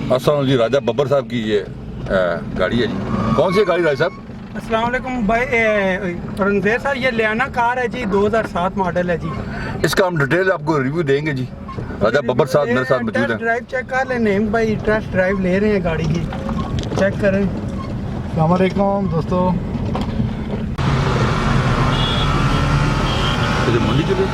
अस्सलाम जी, राजा बब्बर साहब की ये गाड़ी है जी। कौन सी गाड़ी राजा साहब? अस्सलाम वालेकुम भाई रंगजेर साहब, ये लियाना कार है जी, 2007 मॉडल है जी। इसका हम डिटेल आपको रिव्यू देंगे जी। राजा बब्बर साहब मेरे साथ मौजूद टेस्ट हैं। ड्राइव चेक कर लें, नेम भाई टेस्ट ड्राइव ले रहे हैं गाड़ी की, चेक करें। अस्सलाम वालेकुम दोस्तों। मंडी चले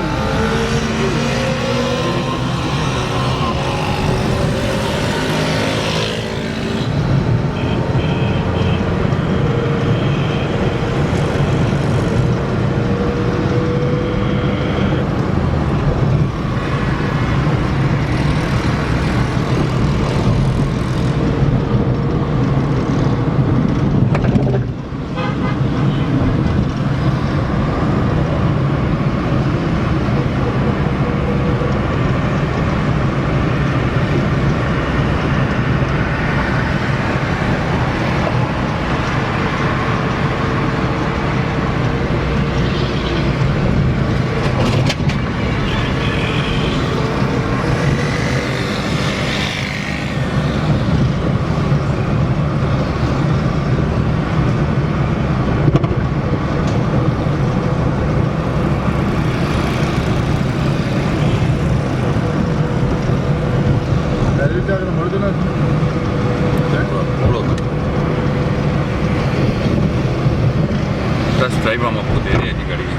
टेस्ट ड्राइव हम आपको दे रहे हैं जी गाड़ी की।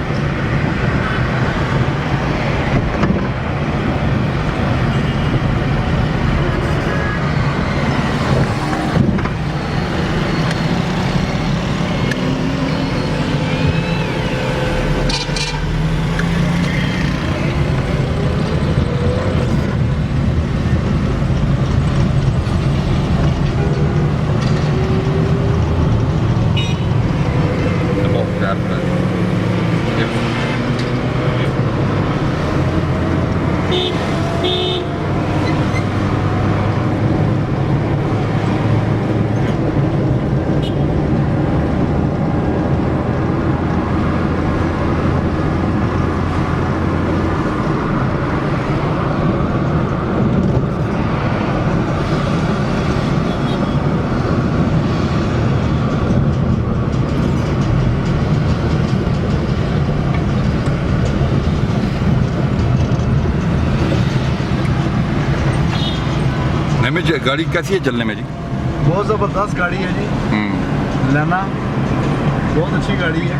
में गाड़ी कैसी है चलने में जी? बहुत ज़बरदस्त गाड़ी है जी। लेना बहुत अच्छी गाड़ी है,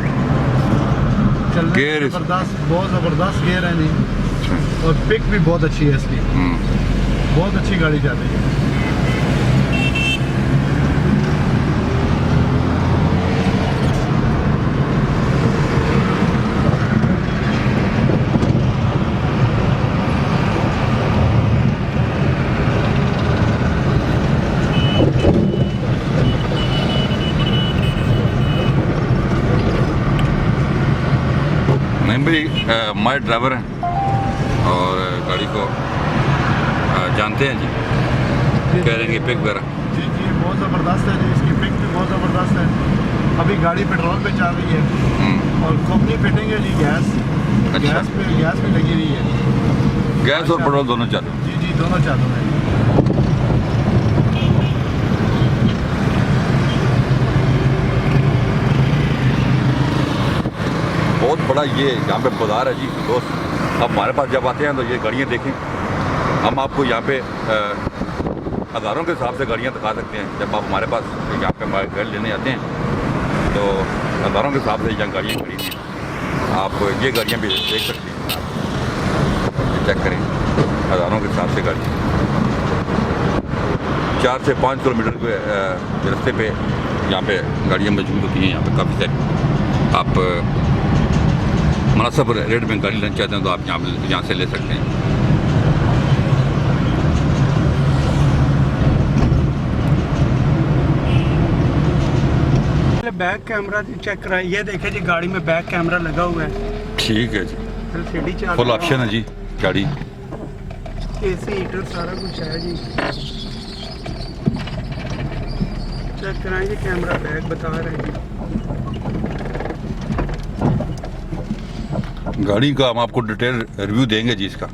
चलने गेयर ज़बरदस्त, बहुत ज़बरदस्त गेयर है जी। और पिक भी बहुत अच्छी है इसकी, बहुत अच्छी गाड़ी चल रही है। भाई हमारे ड्राइवर हैं और गाड़ी को जानते हैं जी, कह रहे हैं कि पिक वगैरह जी बहुत ज़बरदस्त है जी, इसकी पिक भी बहुत ज़बरदस्त है। अभी गाड़ी पेट्रोल पे चल रही है और कंपनी फिटिंग है जी। गैस भी लगी हुई है। गैस और पेट्रोल दोनों चालू? जी दोनों चालू है। बहुत बड़ा ये यहाँ पे बाज़ार है जी दोस्त। अब हमारे पास जब आते हैं तो ये गाड़ियाँ देखें, हम आपको यहाँ पे हज़ारों के हिसाब से गाड़ियाँ दिखा सकते हैं। जब आप हमारे पास यहाँ पे हमारे घर लेने आते हैं तो हज़ारों के हिसाब से यहाँ गाड़ियाँ खड़ी हैं। आप ये गाड़ियाँ भी देख सकते हैं, चेक करें, हज़ारों के हिसाब से गाड़ियाँ 4 से 5 किलोमीटर के रास्ते पे यहाँ पे गाड़ियाँ मौजूद होती हैं। यहाँ पे काफ़ी सारी आप मुनासिब रेट में गाड़ी लेना चाहते हैं तो आप यहाँ से ले सकते हैं। बैक कैमरा चेक कराएं, ये देखें जी, गाड़ी में बैक कैमरा लगा हुआ है। ठीक है जी, एलसीडी फुल ऑप्शन है जी गाड़ी। एसी हीटर सारा कुछ है जी। चेक कराएं जी, कैमरा बैक बता रहे हैं जी। गाड़ी का हम आपको डिटेल रिव्यू देंगे जी इसका।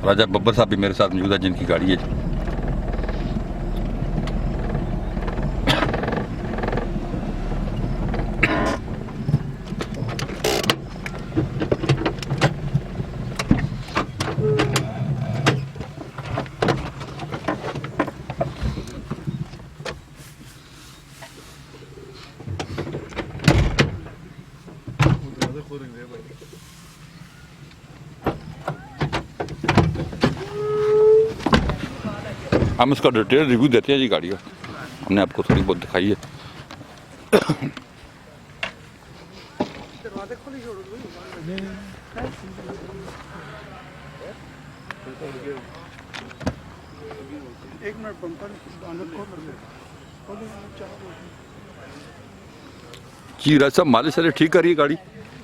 राजा बब्बर साहब भी मेरे साथ मौजूद है, जिनकी गाड़ी है जी। हम इसका डिटेल रिव्यू देते हैं जी गाड़ी का, हमने आपको थोड़ी बहुत दिखाई है। एक मिनट बम्पर जी राज साहब, मालिश सारे ठीक कर रही है गाड़ी?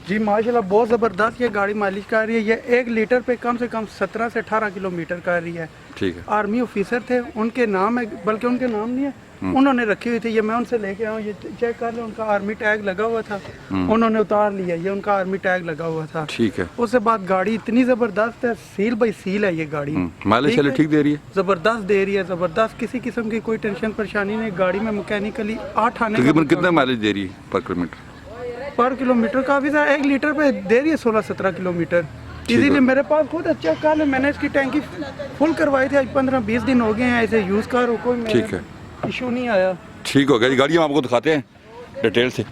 जी माशाल्लाह बहुत ज़बरदस्त ये गाड़ी मालिश कर रही है। ये 1 लीटर पे कम से कम 17 से 18 किलोमीटर कर रही है। ठीक है। आर्मी ऑफिसर थे, उनके नाम है, बल्कि उनके नाम नहीं है, उन्होंने रखी हुई थी। ये मैं उनसे लेके आया हूँ, ये चेक कर लें। उनका आर्मी टैग लगा हुआ था, उन्होंने उतार लिया। ये उनका आर्मी टैग लगा हुआ था। ठीक है। उसके बाद गाड़ी इतनी ज़बरदस्त है, सील बाई सील है ये गाड़ी। मालिश सारे ठीक दे रही है? ज़बरदस्त दे रही है, ज़बरदस्त, किसी किस्म की कोई टेंशन परेशानी नहीं। गाड़ी में मैकेनिकली 8 आने तकरीबन कितना माइलेज दे रही है पर किलोमीटर? पर किलोमीटर काफ़ी सारा, 1 लीटर पे दे रही है 16-17 किलोमीटर। इसीलिए मेरे पास खुद चेक कर ले, मैंने इसकी टैंकी फुल करवाई थी। आज 15-20 दिन हो गए हैं ऐसे यूज़ कर, कोई ठीक है, इशू नहीं आया। ठीक हो गया जी। गाड़ी हम आपको दिखाते हैं डिटेल से।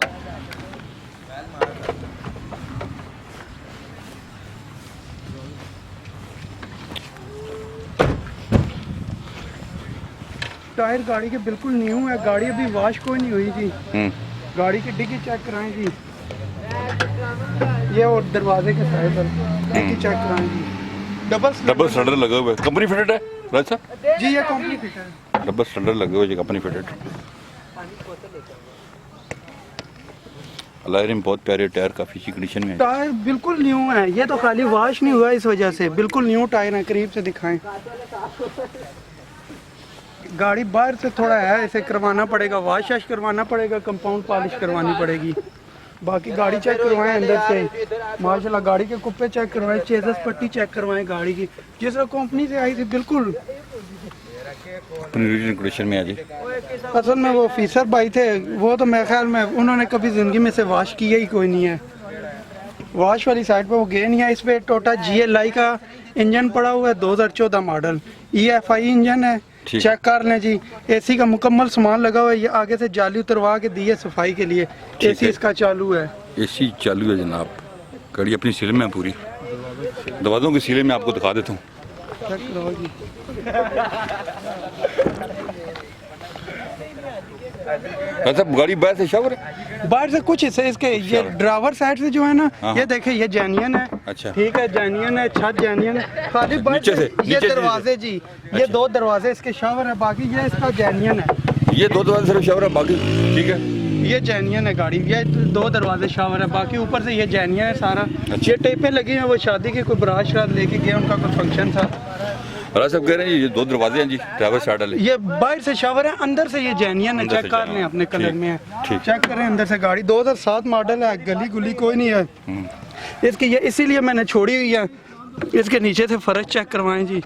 टायर गाड़ी के बिल्कुल न्यू है, गाड़ी अभी वॉश कोई नहीं हुई थी। गाड़ी की डिग्गी चेक कराएं जी, ये और दरवाजे के साइड पर डिग्गी चेक कराएं जी। डबल सिलेंडर लगा हुआ है, कंपनी फिटेड है राज साहब? जी ये कंपनी फिट है। डबल सिलेंडर लगे हुए जी, कंपनी फिटेड। अलायरिम बहुत प्यारे, टायर काफ़ी अच्छी कंडीशन में है। टायर बिल्कुल न्यू है, ये तो खाली वॉश नहीं हुआ इस वजह से, बिल्कुल न्यू टायर है। करीब से दिखाएं। गाड़ी बाहर से थोड़ा है, इसे करवाना पड़ेगा, वॉश करवाना पड़ेगा, कंपाउंड पॉलिश करवानी पड़ेगी। बाकी गाड़ी चेक करवाएं अंदर से, माशाल्लाह गाड़ी के कुप्पे चेक करवाएं, चेज़स पट्टी चेक करवाएं गाड़ी की, जिस कंपनी से आई थी बिल्कुल कंडीशन में है जी। असल में वो ऑफिसर भाई थे, वो तो मेरे ख्याल में उन्होंने कभी ज़िंदगी में से वॉश किया ही कोई नहीं है। वॉश वाली साइड पे वो गए नहीं है। इस पे टोटा GLI का इंजन पड़ा हुआ है, 2014 मॉडल EFI इंजन है। चेक कर लें जी। AC का मुकम्मल सामान लगा हुआ है। ये आगे से जाली उतरवा के दी है सफाई के लिए। AC इसका चालू है। AC चालू है जनाब। गाड़ी अपनी सील में है पूरी। दरवाज़ों की सीलें मैं आपको दिखा देता हूँ। चेक करो जी। अच्छा, गाड़ी बाहर से शावर है? बाहर से कुछ हिस्से इसके, ये ड्राइवर साइड से जो है ना, ये देखिए ये जेन्युइन है। अच्छा। ठीक है, जेन्युइन है, छत जेन्युइन है। खाली बाहर नीचे से ये दरवाजे जी, ये 2 दरवाजे इसके शावर है, बाकी ये इसका जेन्युइन है। ये 2 दरवाजे सिर्फ शावर है, बाकी ठीक है। ये जेन्युइन है गाड़ी, ये 2 दरवाजे शावर है, बाकी ऊपर से ये जेन्युइन है सारा। ये टेपें लगी हैं, वो शादी के कोई बारात श्राद्ध लेके गए, उनका कोई फंक्शन था। राज साहब कह रहे हैं ये 2 दरवाजे हैं जी, ड्राइवर साइड वाले। ये बाहर से शावर है, अंदर से ये जेन्युइन है। चेक कर लें, अपने कलर में है, चेक करें अंदर से। गाड़ी 2007 मॉडल है, गली गुली कोई नहीं है इसकी। ये इसीलिए मैंने छोड़ी हुई है। इसके नीचे से फर्श चेक करवाएं जी,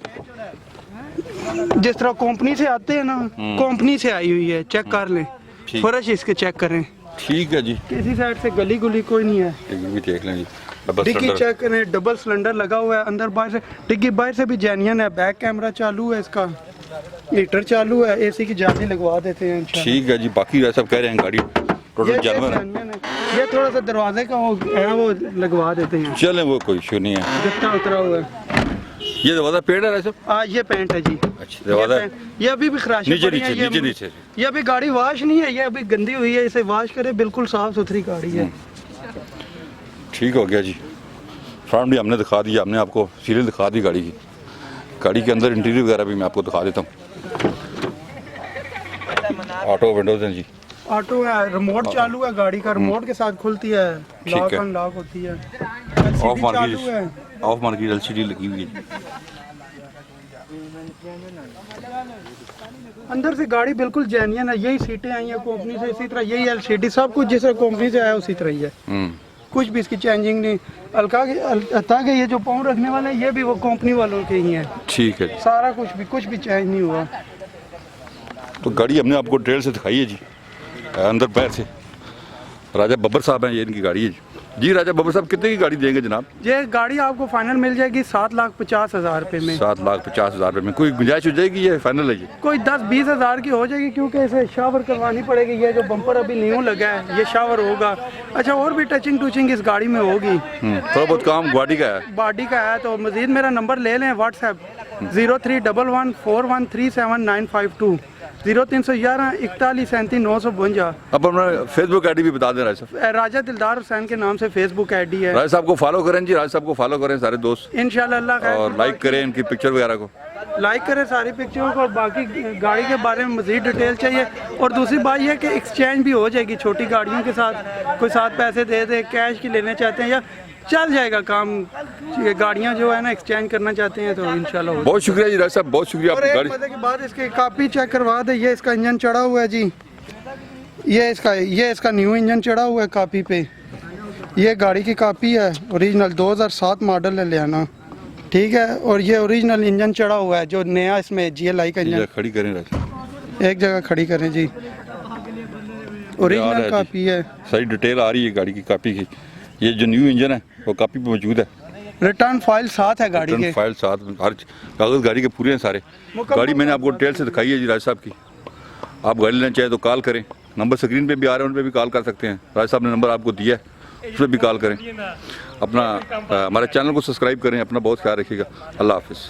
जिस तरह कंपनी से आते हैं ना, कंपनी से आई हुई है। चेक कर लें, फर्श इसके चेक करें। ठीक है जी। किसी साइड से गली गुली कोई नहीं है। ये भी देख लें जी। डिग्गी चेक करें, डबल सिलेंडर लगा हुआ है अंदर बाहर से। डिग्गी बाहर से भी जेन्युइन है, बैक कैमरा चालू है, इसका हीटर चालू है, AC की जाली लगवा देते हैं इंशाल्लाह। ठीक है जी। बाकी राज साहब कह रहे हैं गाड़ी टोटल जानवर है। ये थोड़ा सा दरवाजे का वो है, वो लगवा देते हैं। चलें, वो कोई इशू नहीं है। जितना उतरा हुआ है। ये दरवाजा पेड़ है राज साहब? ये पेंट है जी। अच्छा, दरवाजा ये अभी भी खराश नीचे नीचे। ये अभी गाड़ी वॉश नहीं है, ये अभी गंदी हुई है, इसे वॉश करे, बिल्कुल साफ सुथरी गाड़ी है। ठीक हो गया जी। फ्रंट भी हमने दिखा दिया, हमने आपको सीरियल दिखा दी गाड़ी की। गाड़ी के अंदर इंटीरियर वगैरह भी मैं आपको दिखा देता हूँ। ऑटो विंडोज हैं जी। ऑटो है, रिमोट चालू है गाड़ी का, रिमोट के साथ खुलती है, लॉक अनलॉक होती है। ऑफ मार्केट LCD लगी हुई है। अंदर से गाड़ी बिल्कुल जेन्युइन है। यही सीटें आई हैं कंपनी से, इसी तरह यही LCD सब कुछ जिस कंपनी से आया उसी तरह ही है। कुछ भी इसकी चेंजिंग नहीं। हल्का के ये जो पाँव रखने वाले हैं ये भी वो कंपनी वालों के ही हैं। ठीक है जी। सारा कुछ भी चेंज नहीं हुआ। तो गाड़ी हमने आपको डिटेल से दिखाई है जी, अंदर पैर से। राजा बब्बर साहब हैं, ये इनकी गाड़ी है जी। राजा बब्बर साहब कितने की गाड़ी देंगे जनाब? ये गाड़ी आपको फाइनल मिल जाएगी 7,50,000 रुपये में। 7,50,000 रुपये में कोई गुंजाइश हो जाएगी? ये फाइनल है जी? कोई 10-20 हज़ार की हो जाएगी, क्योंकि इसे शावर करवानी पड़ेगी। ये जो बम्पर अभी न्यू लगा है ये शावर होगा। अच्छा, और भी टचिंग टूचिंग इस गाड़ी में होगी। थोड़ा बहुत काम बॉडी का है। बॉडी का है। तो मजीद मेरा नंबर ले लें व्हाट्सएप 03114137 0311 41 37 952। अब अपना फेसबुक आईडी भी बता दें राजा साहब। राजा दिलदार हुसैन के नाम से फेसबुक आईडी है। राजा साहब को फॉलो करें जी, राजा साहब को फॉलो करें सारे दोस्त, इंशाल्लाह अल्लाह खैर। और लाइक करें इनकी पिक्चर वगैरह को, लाइक करें सारी पिक्चरों को। और बाकी गाड़ी के बारे में मज़ीद डिटेल चाहिए। और दूसरी बात यह कि एक्सचेंज भी हो जाएगी छोटी गाड़ियों के साथ। कोई साथ पैसे दे दे, कैश की लेने चाहते हैं या चल जाएगा काम। गाड़ियाँ जो है ना एक्सचेंज करना चाहते हैं तो इंशाल्लाह हो। बहुत शुक्रिया जी राजा साहब, बहुत शुक्रिया और आपकी एक गाड़ी। मजे की बात, इसकी कापी चेक करवा दे। ये इसका इंजन चढ़ा हुआ है जी। ये इसका न्यू इंजन चढ़ा हुआ है कापी पे। ये गाड़ी की कापी है, ओरिजिनल 2007 मॉडल है लियाना, ठीक है। और ये ओरिजिनल इंजन चढ़ा हुआ है जो नया इसमें GLI का इंजन। खड़ी करें राजा, एक जगह खड़ी करें जी। ओरिजिनल कापी है। सारी डिटेल आ रही है गाड़ी की कापी की। ये जो न्यू इंजन है वो कापी पे मौजूद है। रिटर्न फाइल साथ है गाड़ी के। फाइल साथ, हर कागज गाड़ी के पूरे हैं सारे। गाड़ी मैंने आपको डिटेल से दिखाई है जी राजा साहब की। आप गाड़ी लेना चाहें तो कॉल करें, नंबर स्क्रीन पे भी आ रहे हैं, उन पर भी कॉल कर सकते हैं। राजा साहब ने नंबर आपको दिया है, उस पर भी कॉल करें। अपना हमारे चैनल को सब्सक्राइब करें। अपना बहुत ख्याल रखिएगा। अल्लाह हाफिज़।